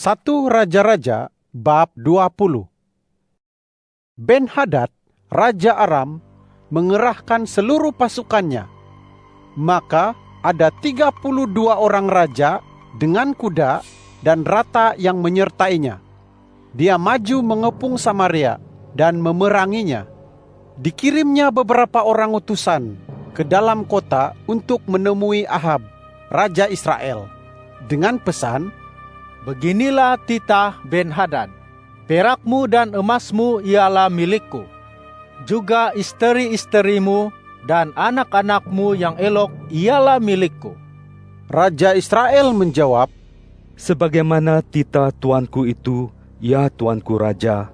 1 Raja-Raja bab 20. Ben-Hadad, Raja Aram, mengerahkan seluruh pasukannya. Maka ada 32 orang raja dengan kuda dan rata yang menyertainya. Dia maju mengepung Samaria dan memeranginya. Dikirimnya beberapa orang utusan ke dalam kota untuk menemui Ahab, Raja Israel, dengan pesan, "Beginilah titah Ben-Hadad, perakmu dan emasmu ialah milikku. Juga istri-istrimu dan anak-anakmu yang elok ialah milikku." Raja Israel menjawab, "Sebagaimana titah tuanku itu, ya tuanku raja,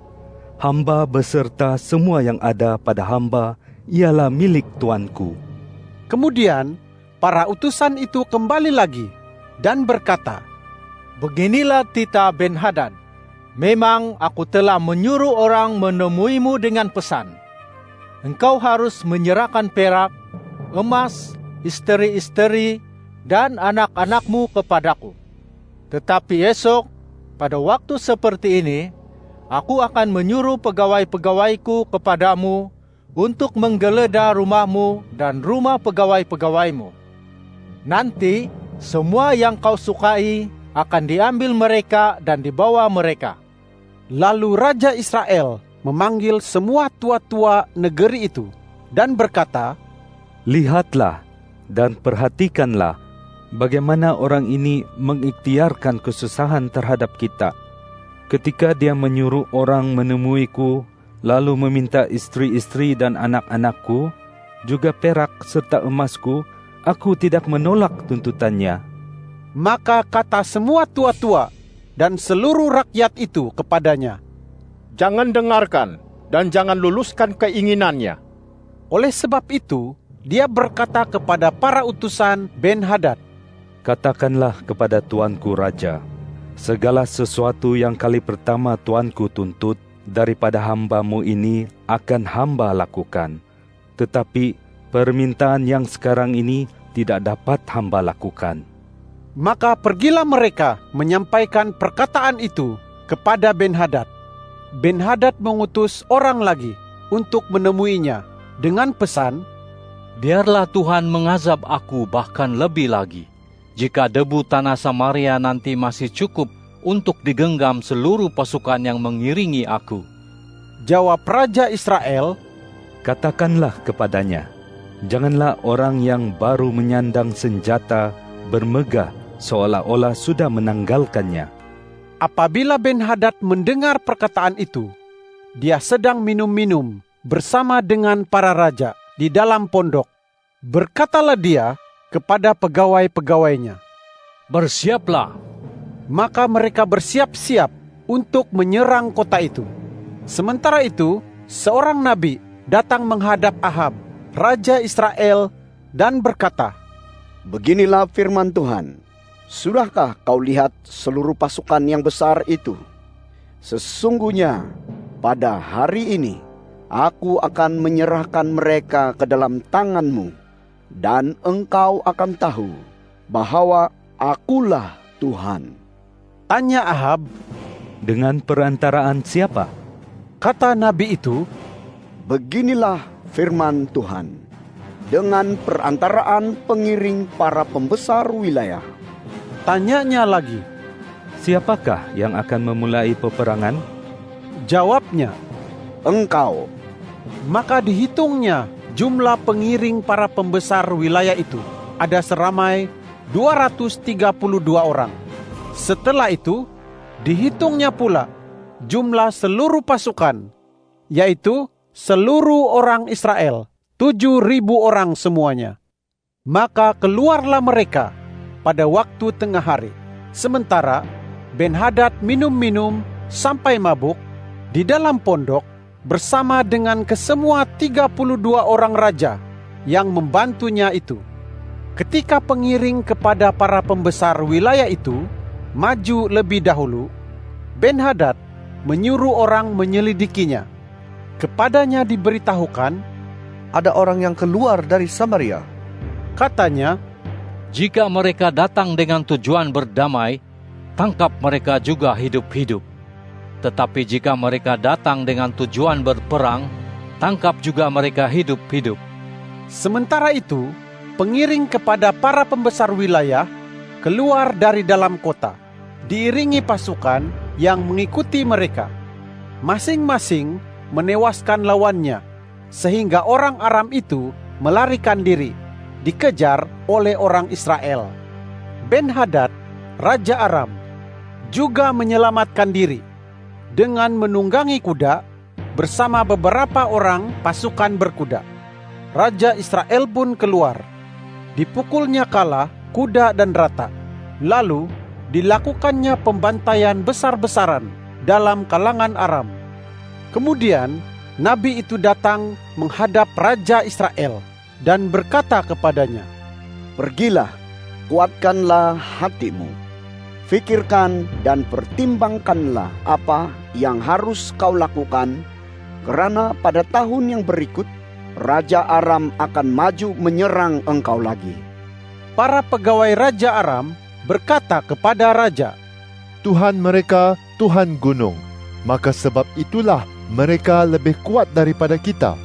hamba beserta semua yang ada pada hamba ialah milik tuanku." Kemudian para utusan itu kembali lagi dan berkata, "Beginilah titah Ben-Hadad, memang aku telah menyuruh orang menemuimu dengan pesan. Engkau harus menyerahkan perak, emas, istri-istri, dan anak-anakmu kepadaku. Tetapi esok, pada waktu seperti ini, aku akan menyuruh pegawai-pegawaiku kepadamu untuk menggeledah rumahmu dan rumah pegawai-pegawaimu. Nanti, semua yang kau sukai akan diambil mereka dan dibawa mereka." Lalu Raja Israel memanggil semua tua-tua negeri itu dan berkata, "Lihatlah dan perhatikanlah bagaimana orang ini mengikhtiarkan kesusahan terhadap kita. Ketika dia menyuruh orang menemuiku, lalu meminta istri-istri dan anak-anakku, juga perak serta emasku, aku tidak menolak tuntutannya." Maka kata semua tua-tua dan seluruh rakyat itu kepadanya, "Jangan dengarkan dan jangan luluskan keinginannya." Oleh sebab itu, dia berkata kepada para utusan Ben-Hadad, "Katakanlah kepada tuanku raja, segala sesuatu yang kali pertama tuanku tuntut daripada hambamu ini akan hamba lakukan. Tetapi permintaan yang sekarang ini tidak dapat hamba lakukan." Maka pergilah mereka menyampaikan perkataan itu kepada Ben-Hadad. Ben-Hadad mengutus orang lagi untuk menemuinya dengan pesan, "Biarlah Tuhan mengazab aku bahkan lebih lagi, jika debu tanah Samaria nanti masih cukup untuk digenggam seluruh pasukan yang mengiringi aku." Jawab Raja Israel, "Katakanlah kepadanya, janganlah orang yang baru menyandang senjata bermegah seolah-olah sudah menanggalkannya." Apabila Ben-Hadad mendengar perkataan itu, dia sedang minum-minum bersama dengan para raja di dalam pondok. Berkatalah dia kepada pegawai-pegawainya, "Bersiaplah." Maka mereka bersiap-siap untuk menyerang kota itu. Sementara itu, seorang nabi datang menghadap Ahab, Raja Israel, dan berkata, "Beginilah firman Tuhan, sudahkah kau lihat seluruh pasukan yang besar itu? Sesungguhnya pada hari ini aku akan menyerahkan mereka ke dalam tanganmu, dan engkau akan tahu bahwa akulah Tuhan." Tanya Ahab, "Dengan perantaraan siapa?" Kata nabi itu, "Beginilah firman Tuhan, dengan perantaraan pengiring para pembesar wilayah." Tanyanya lagi, "Siapakah yang akan memulai peperangan?" Jawabnya, "Engkau." maka dihitungnya jumlah pengiring para pembesar wilayah itu. Ada seramai 232 orang. Setelah itu, dihitungnya pula jumlah seluruh pasukan, yaitu seluruh orang Israel, 7.000 orang semuanya. Maka keluarlah mereka pada waktu tengah hari. Sementara Ben-Hadad minum-minum sampai mabuk di dalam pondok bersama dengan kesemua 32 orang raja yang membantunya itu. Ketika pengiring kepada para pembesar wilayah itu maju lebih dahulu, Ben-Hadad menyuruh orang menyelidikinya. Kepadanya diberitahukan, "Ada orang yang keluar dari Samaria." Katanya, Jika mereka datang dengan tujuan berdamai, tangkap mereka juga hidup-hidup. Tetapi jika mereka datang dengan tujuan berperang, tangkap juga mereka hidup-hidup." Sementara itu, pengiring kepada para pembesar wilayah keluar dari dalam kota, diiringi pasukan yang mengikuti mereka. Masing-masing menewaskan lawannya, sehingga orang Aram itu melarikan diri, dikejar oleh orang Israel. Ben-Hadad, Raja Aram, juga menyelamatkan diri dengan menunggangi kuda bersama beberapa orang pasukan berkuda. Raja Israel pun keluar. Dipukulnya kalah kuda dan rata. Lalu dilakukannya pembantaian besar-besaran dalam kalangan Aram. Kemudian nabi itu datang menghadap Raja Israel dan berkata kepadanya, "Pergilah, kuatkanlah hatimu. Fikirkan dan pertimbangkanlah apa yang harus kau lakukan, karena pada tahun yang berikut Raja Aram akan maju menyerang engkau lagi." Para pegawai Raja Aram berkata kepada raja, "Tuhan mereka Tuhan gunung, maka sebab itulah mereka lebih kuat daripada kita.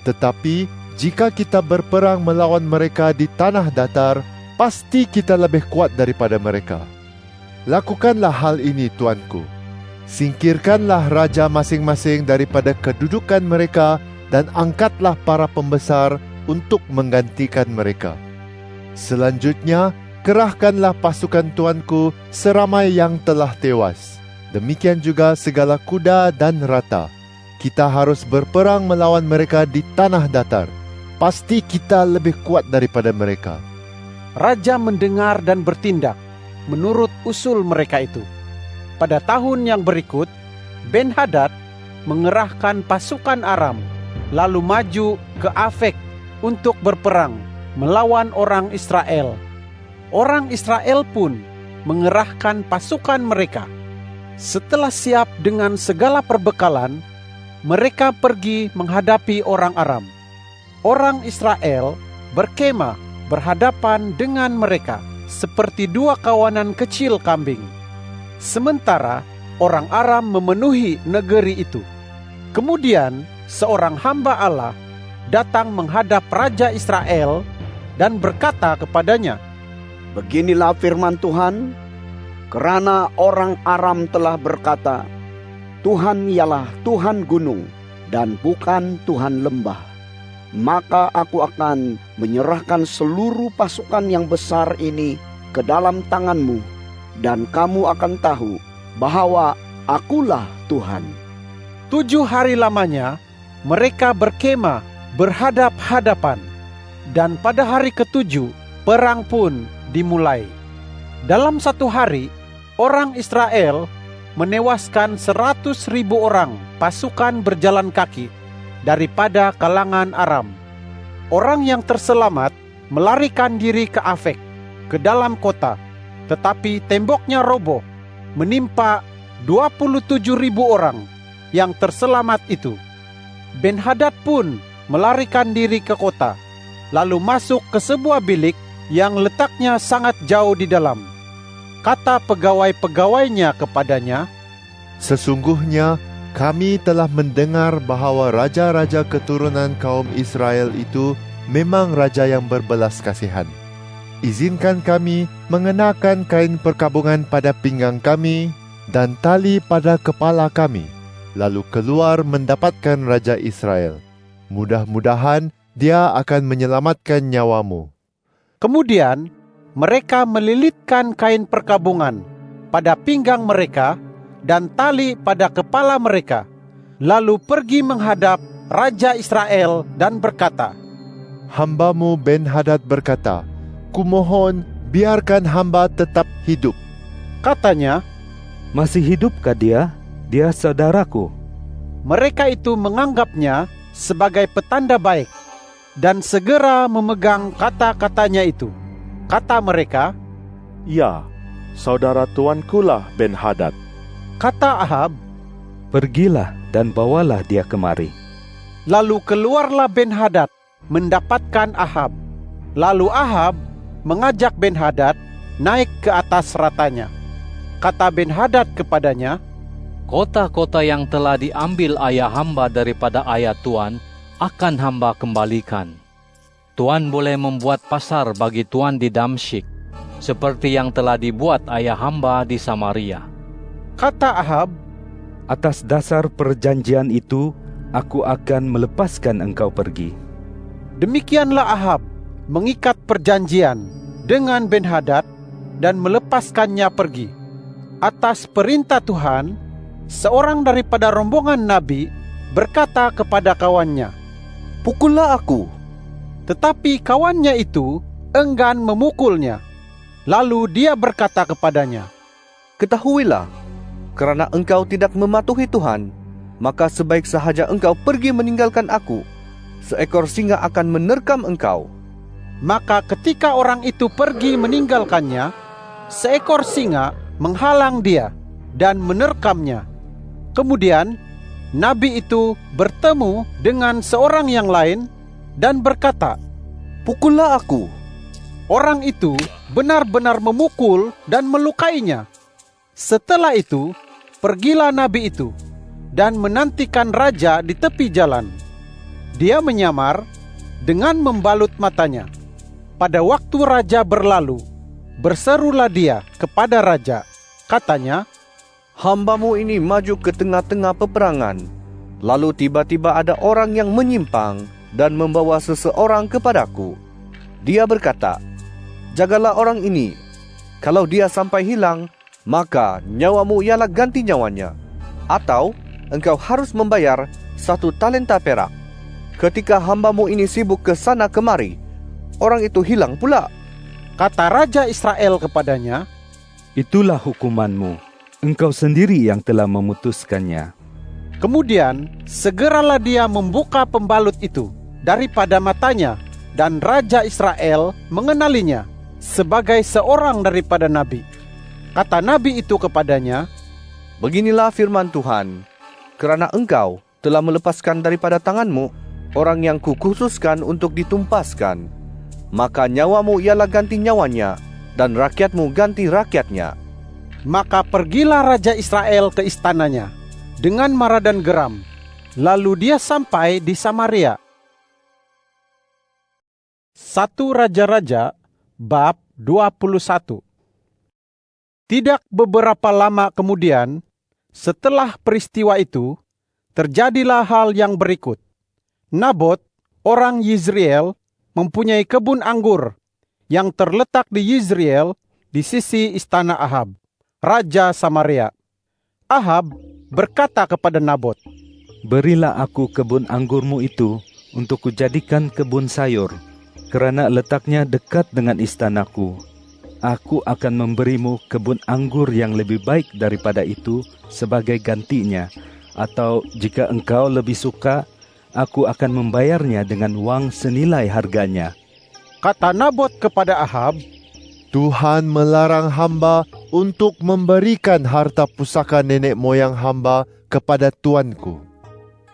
Tetapi jika kita berperang melawan mereka di tanah datar, pasti kita lebih kuat daripada mereka. Lakukanlah hal ini, tuanku. Singkirkanlah raja masing-masing daripada kedudukan mereka dan angkatlah para pembesar untuk menggantikan mereka. Selanjutnya, kerahkanlah pasukan tuanku seramai yang telah tewas. Demikian juga segala kuda dan rata. Kita harus berperang melawan mereka di tanah datar. Pasti kita lebih kuat daripada mereka." Raja mendengar dan bertindak menurut usul mereka itu. Pada tahun yang berikut, Ben-Hadad mengerahkan pasukan Aram, lalu maju ke Afek untuk berperang melawan orang Israel. Orang Israel pun mengerahkan pasukan mereka. Setelah siap dengan segala perbekalan, mereka pergi menghadapi orang Aram. Orang Israel berkemah berhadapan dengan mereka seperti dua kawanan kecil kambing. Sementara orang Aram memenuhi negeri itu. Kemudian seorang hamba Allah datang menghadap Raja Israel dan berkata kepadanya, "Beginilah firman Tuhan, karena orang Aram telah berkata, Tuhan ialah Tuhan gunung dan bukan Tuhan lembah. Maka aku akan menyerahkan seluruh pasukan yang besar ini ke dalam tanganmu, dan kamu akan tahu bahwa akulah Tuhan." 7 hari lamanya mereka berkemah berhadap-hadapan, dan pada hari ke-7 perang pun dimulai. Dalam 1 hari, orang Israel menewaskan 100.000 orang pasukan berjalan kaki daripada kalangan Aram. Orang yang terselamat melarikan diri ke Afek, ke dalam kota, tetapi temboknya roboh, menimpa 27.000 orang yang terselamat itu. Ben-Hadad pun melarikan diri ke kota, lalu masuk ke sebuah bilik yang letaknya sangat jauh di dalam. Kata pegawai-pegawainya kepadanya, "Sesungguhnya kami telah mendengar bahwa raja-raja keturunan kaum Israel itu memang raja yang berbelas kasihan. Izinkan kami mengenakan kain perkabungan pada pinggang kami dan tali pada kepala kami, lalu keluar mendapatkan Raja Israel. Mudah-mudahan dia akan menyelamatkan nyawamu." Kemudian mereka melilitkan kain perkabungan pada pinggang mereka dan tali pada kepala mereka, lalu pergi menghadap Raja Israel dan berkata, "Hambamu Ben-Hadad berkata, kumohon biarkan hamba tetap hidup." Katanya, "Masih hidupkah dia? Dia saudaraku." mereka itu menganggapnya sebagai petanda baik dan segera memegang kata-katanya itu. Kata mereka, "Ya, saudara tuankulah Ben-Hadad." Kata Ahab, "Pergilah dan bawalah dia kemari." lalu keluarlah Ben-Hadad mendapatkan Ahab. Lalu Ahab mengajak Ben-Hadad naik ke atas ratanya. Kata Ben-Hadad kepadanya, Kota-kota yang telah diambil ayah hamba daripada ayah Tuan akan hamba kembalikan. Tuan boleh membuat pasar bagi Tuan di Damsyik, seperti yang telah dibuat ayah hamba di Samaria. Kata Ahab, Atas dasar perjanjian itu, aku akan melepaskan engkau pergi. demikianlah Ahab mengikat perjanjian dengan Ben-Hadad dan melepaskannya pergi. Atas perintah Tuhan, seorang daripada rombongan nabi berkata kepada kawannya, Pukullah aku. tetapi kawannya itu enggan memukulnya. Lalu dia berkata kepadanya, Ketahuilah, kerana engkau tidak mematuhi Tuhan, maka sebaik sahaja engkau pergi meninggalkan aku. Seekor singa akan menerkam engkau. Maka ketika orang itu pergi meninggalkannya, seekor singa menghalang dia dan menerkamnya. Kemudian nabi itu bertemu dengan seorang yang lain dan berkata, Pukullah aku. Orang itu benar-benar memukul dan melukainya. Setelah itu, pergilah nabi itu dan menantikan raja di tepi jalan. Dia menyamar dengan membalut matanya. Pada waktu raja berlalu, berserulah dia kepada raja. Katanya, Hambamu ini maju ke tengah-tengah peperangan. Lalu tiba-tiba ada orang yang menyimpang dan membawa seseorang kepadaku. Dia berkata, Jagalah orang ini. Kalau dia sampai hilang, maka nyawamu ialah ganti nyawanya. Atau engkau harus membayar 1 talenta perak. Ketika hambamu ini sibuk ke sana kemari, orang itu hilang pula. kata Raja Israel kepadanya, Itulah hukumanmu. Engkau sendiri yang telah memutuskannya. kemudian segeralah dia membuka pembalut itu daripada matanya, dan Raja Israel mengenalinya sebagai seorang daripada nabi. Kata nabi itu kepadanya, Beginilah firman Tuhan, kerana engkau telah melepaskan daripada tanganmu orang yang kukhususkan untuk ditumpaskan, maka nyawamu ialah ganti nyawanya, dan rakyatmu ganti rakyatnya. Maka pergilah Raja Israel ke istananya dengan marah dan geram. Lalu dia sampai di Samaria. 1 Raja-Raja bab 21. Tidak beberapa lama kemudian, setelah peristiwa itu, terjadilah hal yang berikut. Nabot, orang Yizriel, mempunyai kebun anggur yang terletak di Yizriel di sisi istana Ahab, Raja Samaria. Ahab berkata kepada Nabot, Berilah aku kebun anggurmu itu untuk kujadikan kebun sayur, kerana letaknya dekat dengan istanaku. Aku akan memberimu kebun anggur yang lebih baik daripada itu sebagai gantinya. Atau jika engkau lebih suka, aku akan membayarnya dengan wang senilai harganya. Kata Nabot kepada Ahab, Tuhan melarang hamba untuk memberikan harta pusaka nenek moyang hamba kepada tuanku.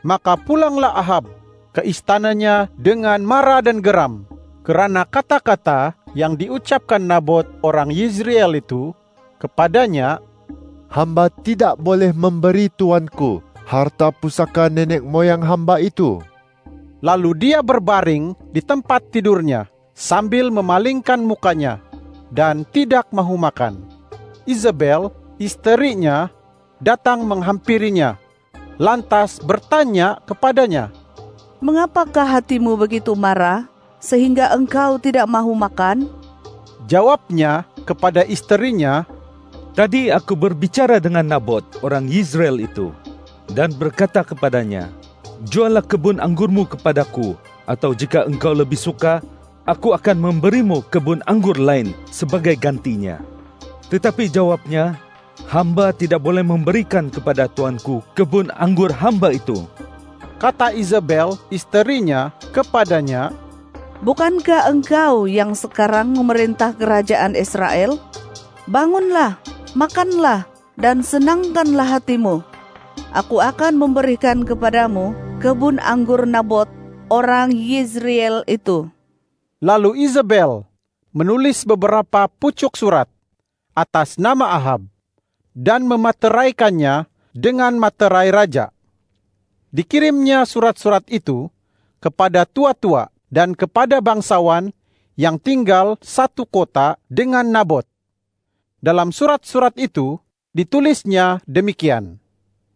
Maka pulanglah Ahab ke istananya dengan marah dan geram, kerana kata-kata yang diucapkan Nabot orang Yizriel itu kepadanya, Hamba tidak boleh memberi tuanku harta pusaka nenek moyang hamba itu. Lalu dia berbaring di tempat tidurnya sambil memalingkan mukanya dan tidak mahu makan. Isabel, istrinya, datang menghampirinya, lantas bertanya kepadanya, Mengapakah hatimu begitu marah, sehingga engkau tidak mahu makan? Jawabnya kepada istrinya, Tadi aku berbicara dengan Nabot, orang Yizriel itu, dan berkata kepadanya, Juallah kebun anggurmu kepadaku, atau jika engkau lebih suka, aku akan memberimu kebun anggur lain sebagai gantinya. Tetapi jawabnya, hamba tidak boleh memberikan kepada tuanku kebun anggur hamba itu. kata Isabel, istrinya, kepadanya, Bukankah engkau yang sekarang memerintah kerajaan Israel? Bangunlah, makanlah, dan senangkanlah hatimu. Aku akan memberikan kepadamu kebun anggur Nabot, orang Yizriel itu. Lalu Isabel menulis beberapa pucuk surat atas nama Ahab dan memateraikannya dengan materai raja. Dikirimnya surat-surat itu kepada tua-tua dan kepada bangsawan yang tinggal satu kota dengan Nabot. Dalam surat-surat itu ditulisnya demikian: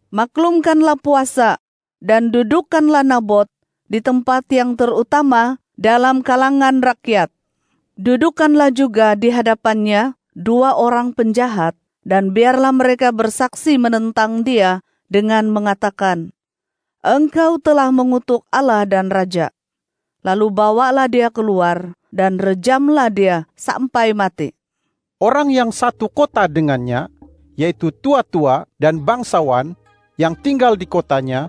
Maklumkanlah puasa dan dudukkanlah Nabot di tempat yang terutama dalam kalangan rakyat. Dudukkanlah juga di hadapannya 2 orang penjahat, dan biarlah mereka bersaksi menentang dia dengan mengatakan, Engkau telah mengutuk Allah dan Raja. Lalu bawalah dia keluar dan rejamlah dia sampai mati. Orang yang satu kota dengannya, yaitu tua-tua dan bangsawan yang tinggal di kotanya,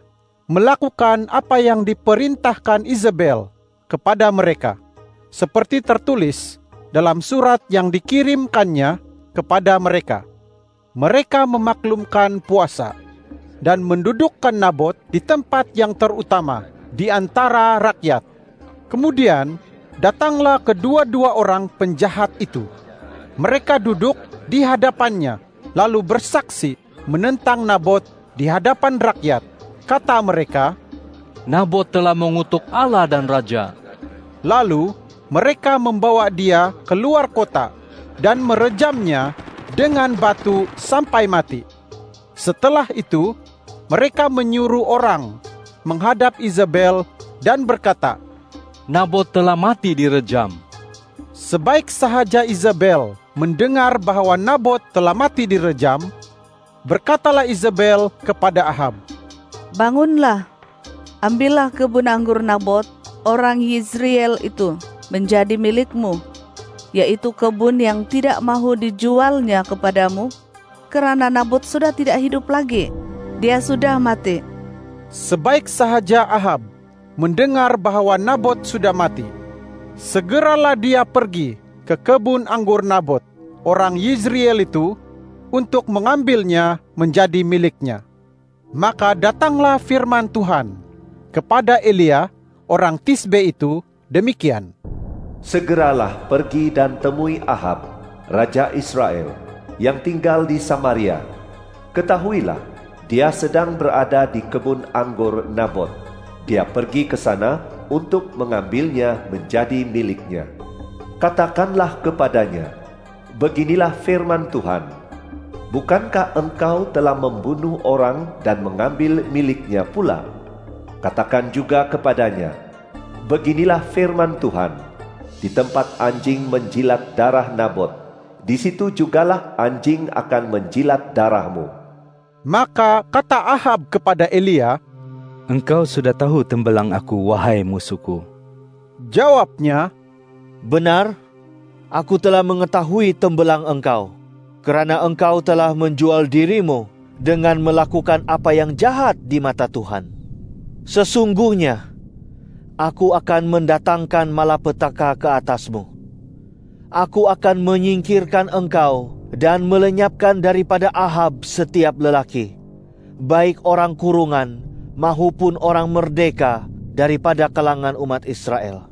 melakukan apa yang diperintahkan Izebel kepada mereka, seperti tertulis dalam surat yang dikirimkannya kepada mereka. Mereka memaklumkan puasa dan mendudukkan Nabot di tempat yang terutama di antara rakyat. Kemudian datanglah kedua-dua orang penjahat itu. Mereka duduk di hadapannya, lalu bersaksi menentang Nabot di hadapan rakyat. Kata mereka, Nabot telah mengutuk Allah dan Raja. Lalu mereka membawa dia keluar kota dan merejamnya dengan batu sampai mati. Setelah itu, mereka menyuruh orang menghadap Izebel dan berkata, Nabot telah mati direjam. Sebaik sahaja Izebel mendengar bahwa Nabot telah mati direjam, berkatalah Izebel kepada Ahab, Bangunlah, ambillah kebun anggur Nabot, orang Yizriel itu, menjadi milikmu, yaitu kebun yang tidak mahu dijualnya kepadamu, karena Nabot sudah tidak hidup lagi. Dia sudah mati. Sebaik sahaja Ahab mendengar bahwa Nabot sudah mati, segeralah dia pergi ke kebun anggur Nabot, orang Yizriel itu, untuk mengambilnya menjadi miliknya. Maka datanglah firman Tuhan kepada Elia, orang Tisbe itu, demikian: Segeralah pergi dan temui Ahab, Raja Israel, yang tinggal di Samaria. Ketahuilah, dia sedang berada di kebun anggur Nabot. Dia pergi ke sana untuk mengambilnya menjadi miliknya. Katakanlah kepadanya, beginilah firman Tuhan, bukankah engkau telah membunuh orang dan mengambil miliknya pula? Katakan juga kepadanya, beginilah firman Tuhan, di tempat anjing menjilat darah Nabot, di situ jugalah anjing akan menjilat darahmu. Maka kata Ahab kepada Elia, Engkau sudah tahu tembelang aku, wahai musuhku. Jawabnya, Benar, aku telah mengetahui tembelang engkau, kerana engkau telah menjual dirimu dengan melakukan apa yang jahat di mata Tuhan. Sesungguhnya, aku akan mendatangkan malapetaka ke atasmu. Aku akan menyingkirkan engkau dan melenyapkan daripada Ahab setiap lelaki, baik orang kurungan maupun orang merdeka daripada kalangan umat Israel.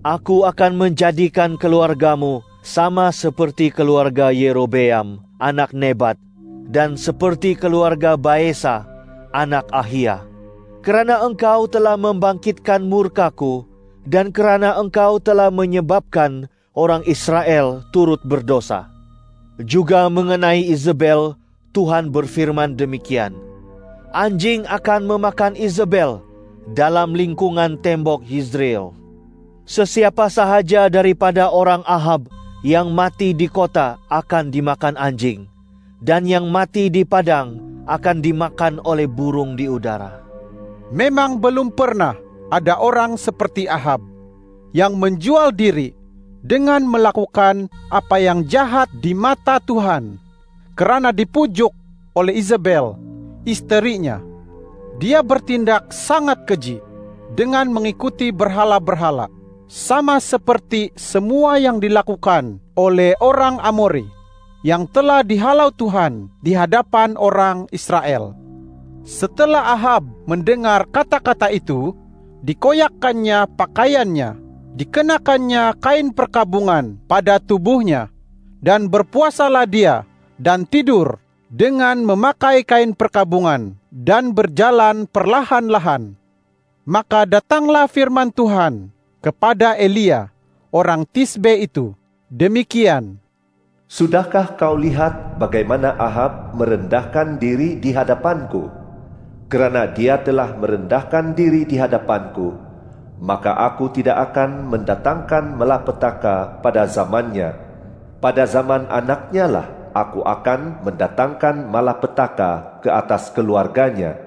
Aku akan menjadikan keluargamu sama seperti keluarga Yerobeam, anak Nebat, dan seperti keluarga Baesa, anak Ahia. Kerana engkau telah membangkitkan murkaku, dan kerana engkau telah menyebabkan orang Israel turut berdosa. Juga mengenai Izebel, Tuhan berfirman demikian, anjing akan memakan Izebel dalam lingkungan tembok Yizreel. Sesiapa sahaja daripada orang Ahab yang mati di kota akan dimakan anjing, dan yang mati di padang akan dimakan oleh burung di udara. memang belum pernah ada orang seperti Ahab yang menjual diri dengan melakukan apa yang jahat di mata Tuhan, kerana dipujuk oleh Izebel, istrinya. Dia bertindak sangat keji dengan mengikuti berhala-berhala, sama seperti semua yang dilakukan oleh orang Amori yang telah dihalau Tuhan di hadapan orang Israel. Setelah Ahab mendengar kata-kata itu, dikoyakkannya pakaiannya, dikenakannya kain perkabungan pada tubuhnya, dan berpuasalah dia dan tidur dengan memakai kain perkabungan dan berjalan perlahan-lahan. Maka datanglah firman Tuhan kepada Elia, orang Tisbe itu, demikian, Sudahkah kau lihat bagaimana Ahab merendahkan diri di hadapanku? Kerana dia telah merendahkan diri di hadapanku, maka aku tidak akan mendatangkan malapetaka pada zamannya. Pada zaman anaknya lah aku akan mendatangkan malapetaka ke atas keluarganya.